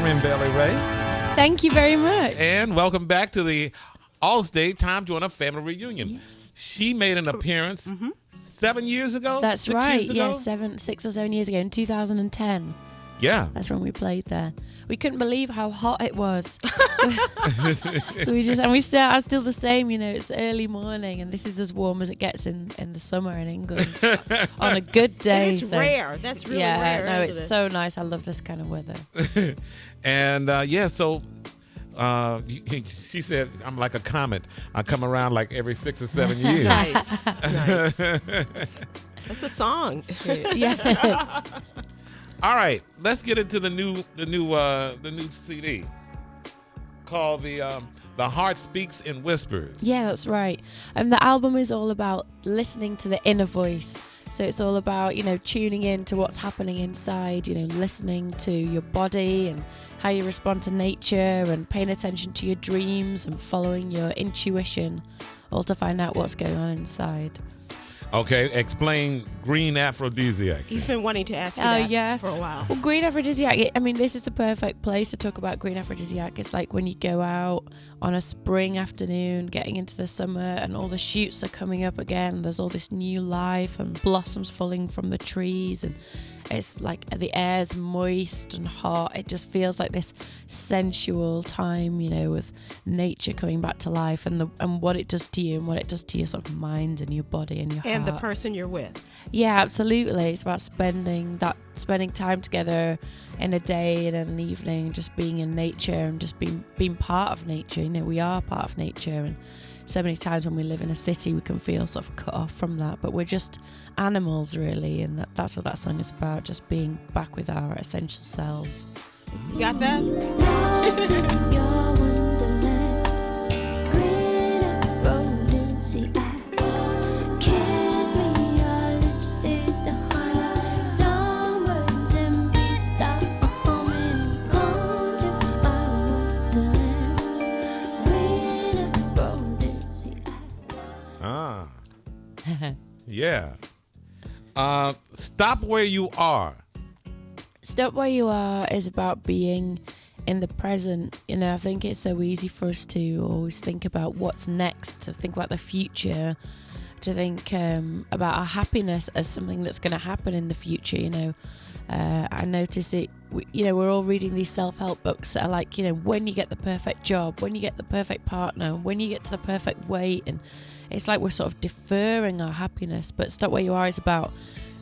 Corinne Bailey Rae. Thank you very much. And welcome back to the Allstate Time Joyner family reunion. Yes. She made an appearance 7 years ago? That's 6 right. years ago? Yeah, 6 or 7 years ago in 2010. Yeah. That's when we played there. We couldn't believe how hot it was. we still the same, you know, it's early morning and this is as warm as it gets in the summer in England on a good day. And it's rare. That's really rare. Yeah, no, it's so nice. I love this kind of weather. And she said, I'm like a comet. I come around like every 6 or 7 years. Nice. That's a song. Yeah. All right, let's get into the new CD called the Heart Speaks in Whispers. Yeah, that's right. The album is all about listening to the inner voice. So it's all about, you know, tuning in to what's happening inside, you know, listening to your body and how you respond to nature and paying attention to your dreams and following your intuition, all to find out what's going on inside. Okay, explain green aphrodisiac. He's been wanting to ask you that for a while. Well, green aphrodisiac, I mean, this is the perfect place to talk about green aphrodisiac. It's like when you go out on a spring afternoon, getting into the summer, and all the shoots are coming up again. There's all this new life and blossoms falling from the trees, and it's like the air's moist and hot. It just feels like this sensual time, you know, with nature coming back to life and what it does to you and what it does to your sort of mind and your body and your heart. And the person you're with. Yeah, absolutely. It's about spending time together in a day and an evening, just being in nature and just being part of nature. You know, we are part of nature, and so many times when we live in a city we can feel sort of cut off from that, but we're just animals really, and that's what that song is about, just being back with our essential selves. You got that? Yeah. Stop Where You Are. Stop Where You Are is about being in the present. You know, I think it's so easy for us to always think about what's next, to think about the future, to think about our happiness as something that's going to happen in the future. You know, I notice it. You know, we're all reading these self-help books that are like, you know, when you get the perfect job, when you get the perfect partner, when you get to the perfect weight, and it's like we're sort of deferring our happiness. But Stop Where You Are is about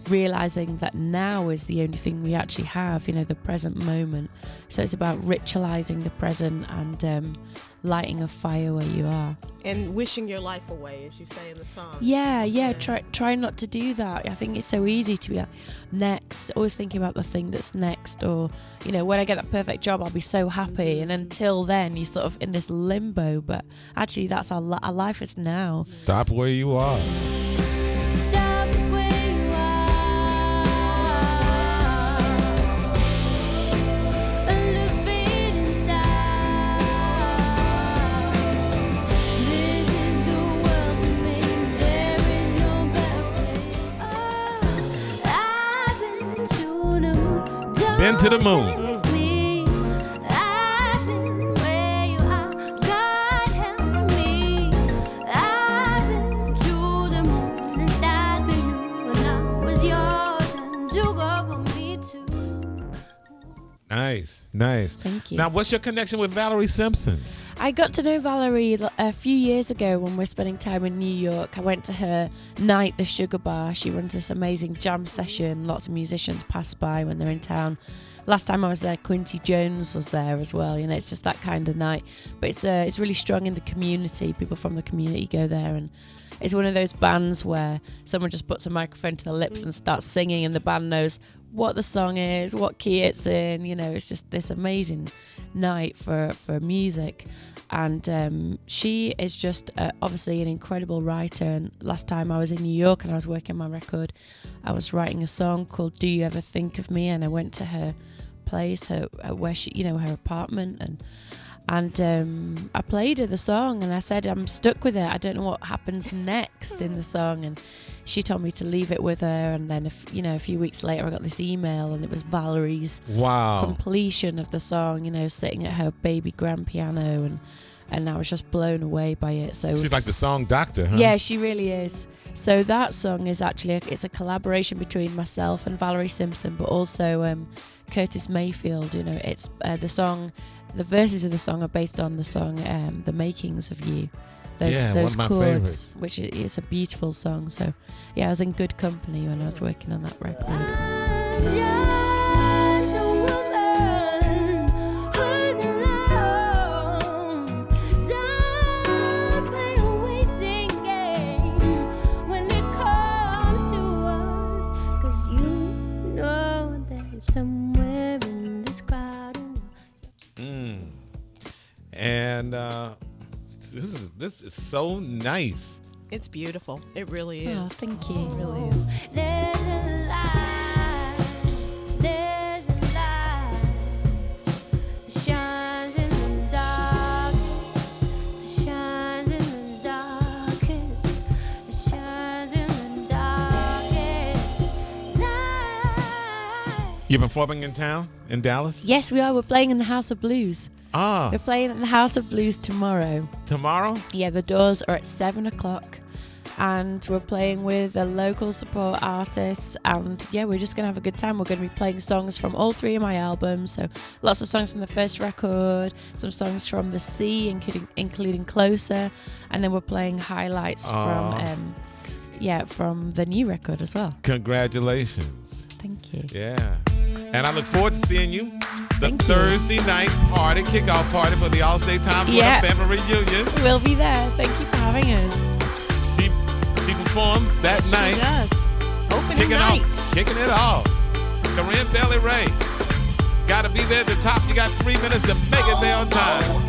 realizing that now is the only thing we actually have, you know, the present moment. So it's about ritualizing the present and lighting a fire where you are. And wishing your life away, as you say in the song. Yeah. Try not to do that. I think it's so easy to be like, next, always thinking about the thing that's next, or, you know, when I get that perfect job, I'll be so happy. And until then, you're sort of in this limbo. But actually, that's our life is now. Stop where you are. Stop where you are. Under fading stars. This is the world we made. There is no better place. I've been to the moon. Been to the moon. Nice. Thank you. Now, what's your connection with Valerie Simpson? I got to know Valerie a few years ago when we were spending time in New York. I went to her night, the Sugar Bar. She runs this amazing jam session. Lots of musicians pass by when they're in town. Last time I was there, Quincy Jones was there as well. You know, it's just that kind of night. But it's really strong in the community. People from the community go there, and it's one of those bands where someone just puts a microphone to their lips and starts singing, and the band knows what the song is, what key it's in. You know, it's just this amazing night for music. And she is just obviously an incredible writer. And last time I was in New York and I was working on my record, I was writing a song called Do You Ever Think of Me? And I went to her place, her where she, you know, her apartment, and And I played her the song, and I said, I'm stuck with it. I don't know what happens next in the song. And she told me to leave it with her. And then, a few weeks later, I got this email, and it was Valerie's completion of the song, sitting at her baby grand piano. And I was just blown away by it. So she's like the song doctor, huh? Yeah, she really is. So that song is actually, it's a collaboration between myself and Valerie Simpson, but also Curtis Mayfield. It's the song. The verses of the song are based on the song "The Makings of You." Those one of my chords, favorites. which is a beautiful song. So, yeah, I was in good company when I was working on that record. Somewhere in this crowd. And this is so nice. It's beautiful. It really is. Oh, thank you. It really is. There's a light that shines in the darkest, that shines in the darkest, that shines in the darkest night. You're performing in town in Dallas? Yes, we are. We're playing in the House of Blues. We're playing in the House of Blues tomorrow. Tomorrow? Yeah, the doors are at 7:00, and we're playing with a local support artist, and yeah, we're just going to have a good time. We're going to be playing songs from all 3 of my albums, so lots of songs from the first record, some songs from The Sea, including Closer, and then we're playing highlights from the new record as well. Congratulations. Thank you. Yeah. And I look forward to seeing you the Thank you. Thursday night party, kickoff party for the Allstate Time Warner Family Reunion. We'll be there. Thank you for having us. She performs that night. She does. Opening night. Kicking it off. Corinne Bailey Rae. Got to be there at the top. You got 3 minutes to make it there on time.